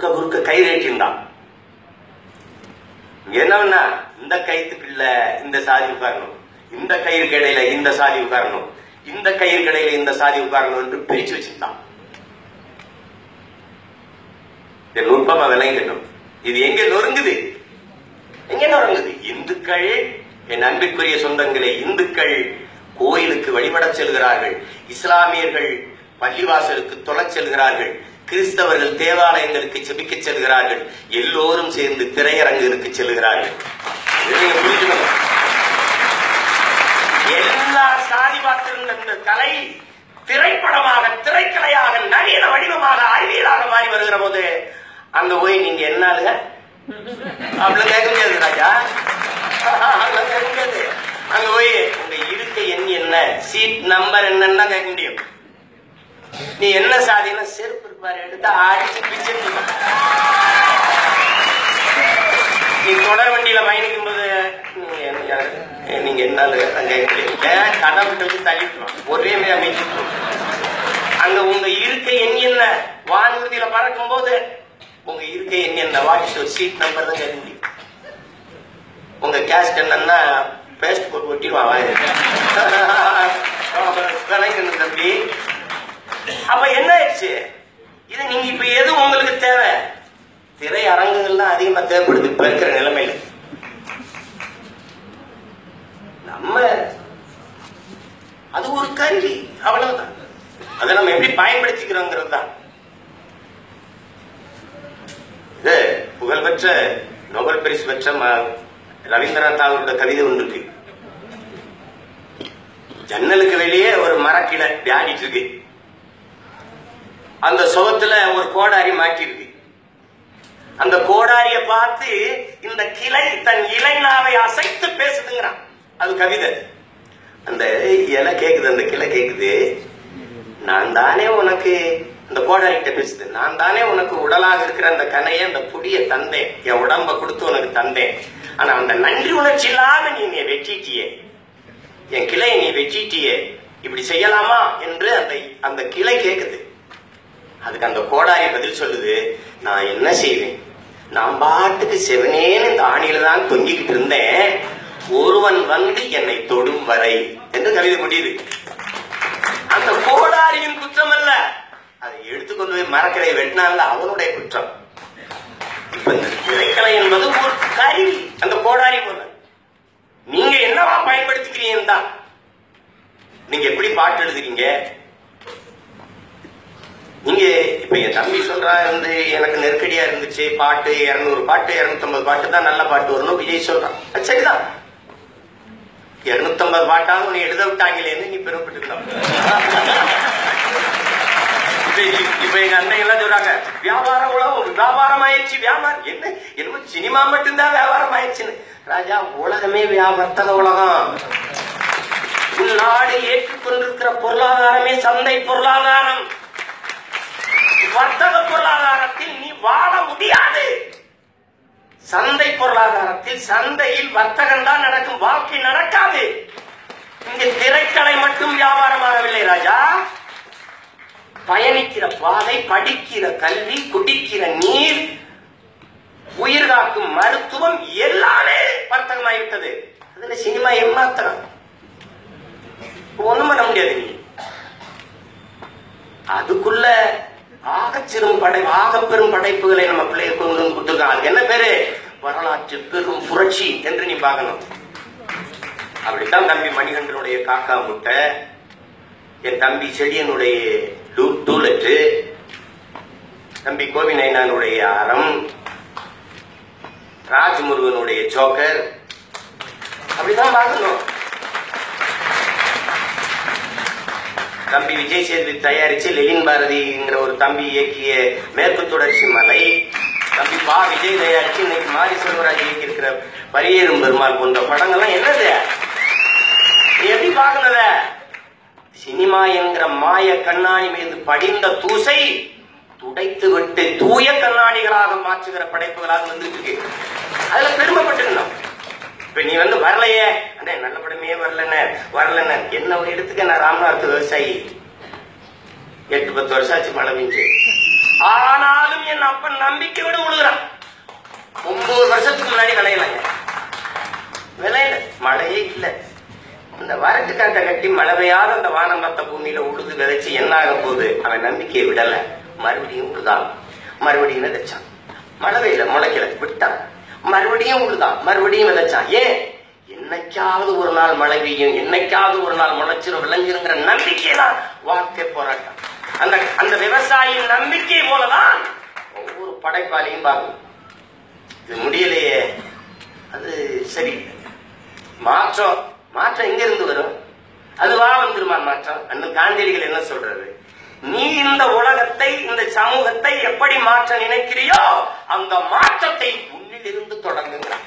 குறுக்க கயிறு ஏற்றிருந்தான். என்னன்னா இந்த கயிறுக்கு இல்ல இந்த சாதி உட்காரணும், இந்த கயிறுக்கு இடையில இந்த சாதி உட்காரணும், இந்த கயிறுக்கு இடையில இந்த சாதி உட்காரணும் என்று பிரிச்சு வச்சிருந்தான். நுட்பமா விளங்கணும். இது எங்க நொறுங்குது? இந்துக்கள், என் அன்பிற்குரிய சொந்தங்களே, இந்துக்கள் கோயிலுக்கு வழிபட செல்கிறார்கள், இஸ்லாமியர்கள் பள்ளிவாசலுக்கு தொழச் செல்கிறார்கள், கிறிஸ்தவர்கள் தேவாலயங்களுக்கு செபிக்க செல்கிறார்கள், எல்லோரும் சேர்ந்து திரையரங்குக்கு செல்கிறார்கள். எல்லா சாதி பாத்திரங்கள் இந்த கலை திரைப்படமாக, திரைக்கலையாக, நவீன வடிவமாக, அறிவியலாக மாறி வருகிற போது அங்க போய் நீங்க என்னாலுங்க அப்படி கேட்க முடியாது ராஜா. கேட்க முடியாது. அங்க போய் உங்க இருக்கை எண் என்ன, சீட் நம்பர் என்னன்னா கேட்க முடியும். நீ என்ன சாதினா செருப்பு இருப்பாரு எடுத்து அடிச்சு பிச்சு. நீ தொடர் வண்டியில பயணிக்கும் போது நீங்க என்னால கேட்க முடியும். கடை விட்டு தள்ளிட்டுருவான், ஒரே மாதிரி அமைச்சிட்டு. அங்க உங்க இருக்கை எண் என்ன, வானூர்தியில பறக்கும் போது உங்க இருக்கை எண் என்ன, வாட்ஸ் சீட் நம்பர் தான் கேட்க முடியும். உங்க கேஸ்ட் என்னன்னா பேஸ்ட் போட்டு ஒட்டிடுவான் தம்பி. அப்ப என்ன ஆயிடுச்சு? இது நீங்க இப்ப எது உங்களுக்கு தேவை? திரையரங்குகள் தான் அதிகமா தேவைப்படுது இப்ப இருக்கிற நிலைமையில. நம்ம அது ஒரு கருவி, அவ்வளவுதான். அதை நம்ம எப்படி பயன்படுத்திக்கிறோங்கிறது தான். இது புகழ்பெற்ற நோபல் பரிசு பெற்ற ரவீந்திரநாத் தாகூரோட கவிதை ஒன்று இருக்கு. ஜன்னலுக்கு வெளியே ஒரு மரக்கிளை வியாடிட்டு இருக்கு, அந்த சுவத்துல ஒரு கோடாரி மாட்டிருக்கு. அந்த கோடாரிய பார்த்து இந்த கிளை தன் இலைநாவை அசைத்து பேசுதுங்கிறான். அது கவிதை. அந்த இலை கேக்குது, அந்த கிளை கேக்குது, நான் தானே உனக்கு, இந்த கோடாரிகிட்ட பேசுது, நான் தானே உனக்கு உடலாக இருக்கிற அந்த கனையை, அந்த புடிய தந்தேன், என் உடம்ப கொடுத்து உனக்கு தந்தேன். ஆனா அந்த நன்றி உணர்ச்சி இல்லாம நீ வெட்டிட்டியே, என் கிளையை நீ வெட்டிட்டியே, இப்படி செய்யலாமா என்று அந்த கிளை கேக்குது. அதுக்கு அந்த கோடாரி பதில் சொல்லுது, நான் என்ன செய்வேன், நான் பாட்டுக்கு செவனேன்னு இந்த ஆணியில தான் தொங்கிக்கிட்டு இருந்தேன், ஒருவன் வந்து என்னை தொடும் வரை என்று கவிதை முடியுது. அந்த கோடாரியின் குற்றம் அல்ல, அதை எடுத்துக்கொண்டு போய் மரக்கரை வெட்டினால அவனுடைய குற்றம். இப்ப இந்த திரைக்கலை என்பது ஒரு கருவி, அந்த கோடாரி போல. நீங்க என்னவா பயன்படுத்திக்கிறீங்க தான். நீங்க எப்படி பாட்டு எழுதுறீங்க? நீங்க இப்ப என் தம்பி சொல்றா இருந்து எனக்கு நெருக்கடியா இருந்துச்சு, பாட்டு 200 பாட்டு 250 பாட்டு தான் நல்ல பாட்டு வரணும் விஜய் சொல்றான். சரிதான், 250 பாட்டாவது உன்னை எழுத விட்டாங்களேன்னு நீ பெருமைப்பட்டுக்கலாம். இப்ப எங்க அண்ணன் எல்லாம் சொல்றாங்க, வியாபாரம் உலகம் வியாபாரம் ஆயிடுச்சு, வியாபாரம் என்ன, என்னமோ சினிமா மட்டும்தான் வியாபாரம் ஆயிடுச்சுன்னு. ராஜா, உலகமே வர்த்தக உலகம். நாடு ஏற்றுக்கொண்டிருக்கிற பொருளாதாரமே சந்தை பொருளாதாரம். வர்த்தக பொருளாதாரத்தில் நீ வாழ முடியாது. சந்தை பொருளாதாரத்தில், சந்தையில் வர்த்தகம் தான் நடக்கும், வாழ்க்கை நடக்காது. இங்க திரைக்கலை மட்டும் வியாபாரமாகவில்லை ராஜா. பயணிக்கிற பாதை, படிக்கிற கல்வி, குடிக்கிற நீர், உயிர் காக்கும் மருத்துவம் எல்லாமே வர்த்தகமாகிவிட்டது. அதுல சினிமா ஏமாத்திரம் ஒண்ணும் பண்ண முடியாது. நீ அதுக்குள்ள ஆக பெரும் படைப்புகளை நம்ம பிள்ளைகளுக்கு கொடுத்துருக்காங்க. அதுக்கு என்ன பேரு? வரலாற்று பெரும் புரட்சி என்று நீ பார்க்கணும். அப்படித்தான் தம்பி மணிகண்டனுடைய காக்கா முட்டை, என் தம்பி செடியனுடைய டூலெட்டு, தம்பி கோவி நைனானுடைய அறம், ராஜ்முருகனுடைய ஜோக்கர், அப்படிதான் பார்க்கணும். தம்பி விஜய் சேதுபதி தயாரிச்சு லெனின் பாரதிங்கிற ஒரு தம்பி இயக்கிய மேற்கு தொடர்ச்சி மலை, தம்பி பா விஜய் தயாரிச்சு இன்னைக்கு மாரி செல்வராஜ் இயக்கி இருக்கிற பரியேறும் பெருமாள் போன்ற படங்கள்லாம் என்னது? எப்படி பார்க்கணுத? சினிமா என்கிற மாய கண்ணாடி மீது படிந்த தூசை துடைத்து விட்டு தூய கண்ணாடிகளாக மாற்றுகிற படைப்புகளாக வந்துட்டு இருக்கு. அதுல பெருமைப்பட்டிருந்தோம். இப்ப நீ வரலையே, அண்ணே நல்ல படமே வரலன்னு என்ன ஒரு இடத்துக்கு நான் ராமநாதத்து விவசாயி 8-10 வருஷம் ஆச்சு மழை பெஞ்சு. ஆனாலும் என் அப்பன் நம்பிக்கையோட உழுகிறான். 9 வருஷத்துக்கு முன்னாடி விளையலாங்க, விளையல, மழையே இல்லை. இந்த வரட்டு காட்டை கட்டி மழை பெய்யாத அந்த வானம் பத்த பூமியில உழுது விதைச்சு என்ன ஆக போகுது? அவன் நம்பிக்கையை விடல, மறுபடியும் உழுதான், மறுபடியும் விதைச்சான். மழை பெய்யல, முளைக்கல, விட்டான். மறுபடியும் உழுதான், மறுபடியும் விதைச்சான். ஏன்? என்னைக்காவது ஒரு நாள் மழை பெய்யும், என்னைக்காவது ஒரு நாள் முளைச்சிரும், விளைஞ்சிருங்கிற நம்பிக்கை தான் வாழ்க்கை போராட்டம். அந்த அந்த விவசாயியின் நம்பிக்கை போலதான் ஒவ்வொரு படைப்பாளியும் பார்க்கணும். இது முடியலையே, அது சரி. மாற்றம் மாற்றம் எங்க இருந்து வரும்? அதுவா வந்துருமா மாற்றம்? அந்த காந்தியடிகள் என்ன சொல்றது? நீ இந்த உலகத்தை, இந்த சமூகத்தை எப்படி மாற்ற நினைக்கிறியோ அந்த மாற்றத்தை உன்னிலிருந்து தொடங்குகிறான்.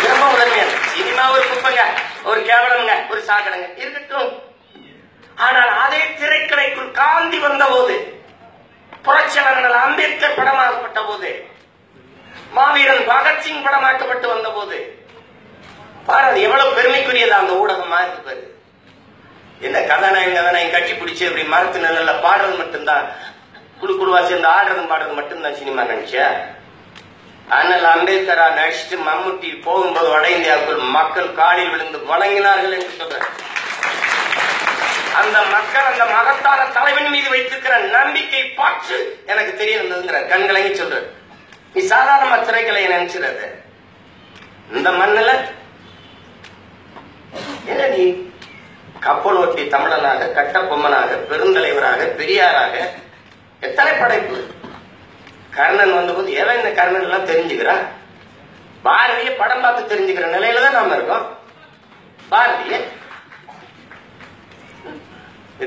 ரொம்ப உதவியான சினிமா ஒரு குப்பைங்க, ஒரு கேவலங்க, ஒரு சாக்கடைங்க இருக்கட்டும். ஆனால் அதே திரைக்கடைக்குள் காந்தி வந்த போது, புரட்சியாளர்கள் அம்பேத்கர் படமாக்கப்பட்ட போது, மாவீரன் பகத்சிங் படமாக்கப்பட்டு வந்த போது பாரு எவ்வளவு பெருமைக்குரியதா அந்த ஊடகம் மாறி பாரு. என்ன கதாநாயகம் கட்டி பிடிச்சு அப்படி மரத்து நிழல்ல பாடுறது மட்டும்தான், குழு குழுவா சேர்ந்து ஆடுறது பாடுறது மட்டும்தான் சினிமா நினைச்சா? அண்ணல் அம்பேத்கரா நடிச்சுட்டு மம்முட்டி போகும்போது வட இந்தியாவுக்குள் மக்கள் காலில் விழுந்து வணங்கினார்கள் என்று சொல்ற அந்த மக்கள் அந்த மகத்தான தலைவன் மீது வைத்திருக்கிற நம்பிக்கை பாற்று எனக்கு தெரிய வந்ததுங்கிற கண்களையும் சொல்ற. நீ சாதாரண திரைக்கலை நினைச்சிடாத. இந்த மண்ணில் என்ன நீ கப்பலோட்டி தமிழனாக, கட்டபொம்மனாக, பெருந்தலைவராக, பெரியாராக எத்தனை படைப்பு. கர்ணன் வந்தபோது எவன் இந்த கர்ணன் எல்லாம் தெரிஞ்சுக்கிறான்? பாரதிய படம் பார்த்து தெரிஞ்சுக்கிற நிலையில தான் நாம இருக்கோம். பாரதிய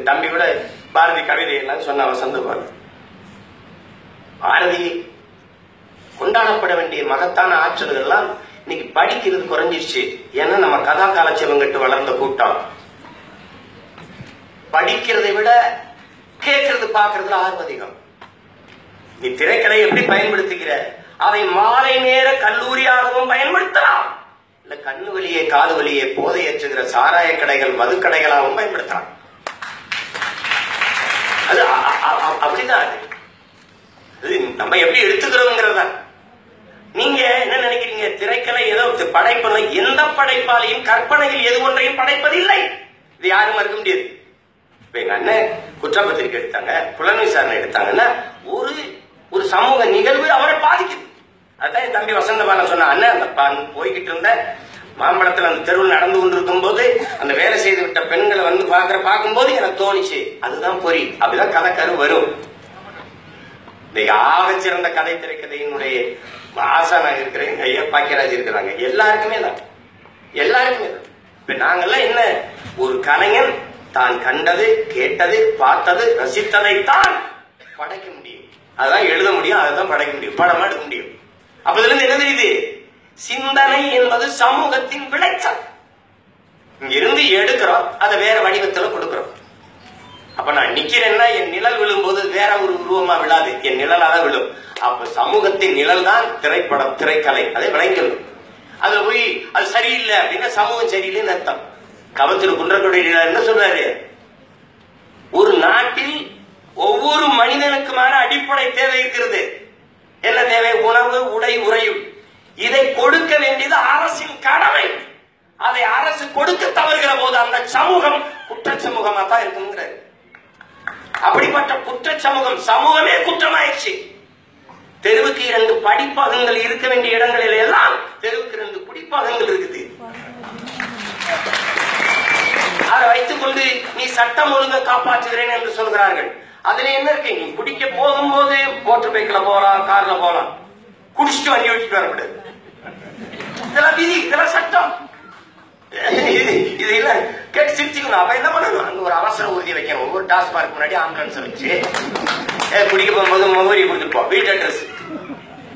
தம்பி கூட பாரதி கவிதை எல்லாம் சொன்ன வசந்தபால். பாரதி கொண்டாடப்பட வேண்டிய மகத்தான ஆற்றல்கள் எல்லாம் இன்னைக்கு படிக்கிறது குறைஞ்சிருச்சு. ஏன்னா நம்ம கதா காலட்சேபம் கட்டு வளர்ந்த கூட்டம். படிக்கிறதை விட கேட்கறது பார்க்கறதுல ஆர்வம் அதிகம். நீ திரைக்கலை எப்படி பயன்படுத்துகிற? அதை மாலை நேர கல்லூரியாகவும் பயன்படுத்தலாம், இல்ல கண்ணு வழியே காது வழியே போதை ஏற்றுகிற சாராய கடைகள், மதுக்கடைகளாகவும் பயன்படுத்தலாம். அது அப்படிதான். அது நம்ம எப்படி எடுத்துக்கிறோம்ங்கிறதா. நீங்க என்ன நினைக்கிறீங்க? திரைக்கலை ஏதோ படைப்பு, எந்த படைப்பாலையும் கற்பனையில் எது ஒன்றையும் படைப்பதில்லை. இது யாரும் மறுக்க முடியாது. எங்க அண்ணன் குற்றப்பத்திரிக்கை எடுத்தாங்க, புலன் விசாரணை எடுத்தாங்கன்னா ஒரு சமூக நிகழ்வு அவரை பாதிக்குது. அதான் என் தம்பி வசந்தபாலன் சொன்ன. அண்ணன் அந்த போய்கிட்டு இருந்த மாம்பழத்துல அந்த தெருவில் நடந்து கொண்டிருக்கும் போது அந்த வேலை செய்து விட்ட பெண்களை வந்து பார்க்கும்போது எனக்கு தோணிச்சு, அதுதான் பொறி. அப்படிதான் கதை கரு வரும். இந்த ஆக சிறந்த கதை திரைக்கதையினுடைய ஆசானாக இருக்கிறேன் ஐயா பாக்கியராஜ் இருக்கிறாங்க. எல்லாருக்குமே தான், எல்லாருக்குமே தான். இப்ப நாங்கெல்லாம் என்ன, ஒரு கலைஞன் தான் கண்டது, கேட்டது, பார்த்தது, ரசித்ததைத்தான் படைக்க முடியும். அதான் எழுத முடியும், அதான் படைக்க முடியும், படமா எடுக்க முடியும். அப்ப இதுல இருந்து என்ன தெரியுது? சிந்தனை என்பது சமூகத்தின் விளைச்சல். இங்கிருந்து எடுக்கிறோம், அதை வேற வடிவத்துல கொடுக்கிறோம். அப்ப நான் நிக்கிறேன்னா என் நிழல் விழும்போது வேற ஒரு உருவமா விழாது, என் நிழலாக விழும். அப்ப சமூகத்தின் நிழல் தான் திரைப்படம், திரைக்கலை. அதை விளைக்கணும். அது போய் அது சரியில்லை அப்படின்னா சமூகம் சரியில்லைன்னு அர்த்தம். கவத்திரு குன்றக்குடியில என்ன சொல்றாரு? ஒரு நாட்டில் ஒவ்வொரு மனிதனுக்குமான அடிப்படை தேவை இருக்கிறது. என்ன தேவை? உணவு, உடை, உறையும். இதை கொடுக்க வேண்டியது அரசின் கடமை. அதை அரசு கொடுக்க தவறுகிற போது அந்த சமூகம் குற்ற சமூகமா தான் இருக்குங்கிறாரு. அப்படிப்பட்ட குற்ற சமூகம், சமூகமே குற்றமாயிடுச்சு. தெருவுக்கு 2 படிப்பகங்கள் இருக்க வேண்டிய இடங்களில் எல்லாம் தெருவுக்கு 2 குடிப்பகங்கள் இருக்குது. அதை வைத்துக் கொண்டு நீ சட்டம் ஒழுங்க காப்பாற்றுகிறேன் என்று சொல்கிறார்கள். அதுல என்ன இருக்கு? நீ குடிக்க போகும்போது மோட்டர் பைக்ல போலாம், கார்ல போலாம், குடிச்சிட்டு வண்டி ஓட்டிட்டு வரக்கூடாது. இதெல்லாம் விதி, இதெல்லாம் சட்டம். இது இல்ல கேட்டு சிரிச்சுக்கணும். அப்ப என்ன பண்ணணும்? அங்க ஒரு அவசர ஊர்தி வைக்கணும். ஒவ்வொரு டாஸ்மார்க் முன்னாடி ஆம்புலன்ஸ் வச்சு குடிக்க போகும்போது முகவரி கொடுத்துட்டு போ, வீட்டு அட்ரஸ்.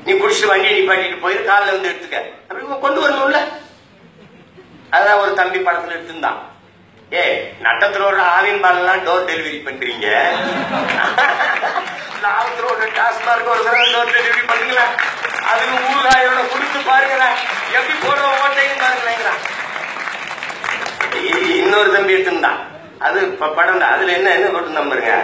நீ குடிச்சிட்டு வண்டியை நிப்பாட்டிட்டு போயிரு, காலில் வந்து எடுத்துக்க, அப்படி கொண்டு வரணும்ல. அதான் ஒரு தம்பி படத்துல எடுத்துருந்தான். நட்டத்துல ஆவின் பால்லாம் டோர் டெலிவரி பண்றீங்க, லாபத்துல டாஸ்மார்க் ஒரு தடவை டோர் டெலிவரி பண்ணுங்களா, அதுக்கு ஊறுகாயோட கொடுத்து பாருங்க, எப்படி போடுற ஓட்டையும் பாருங்களேங்கிறான். இன்னொரு தம்பி எடுத்திருந்தான், அது படம் தான். அதுல என்ன போட்டு நம்புறீங்க?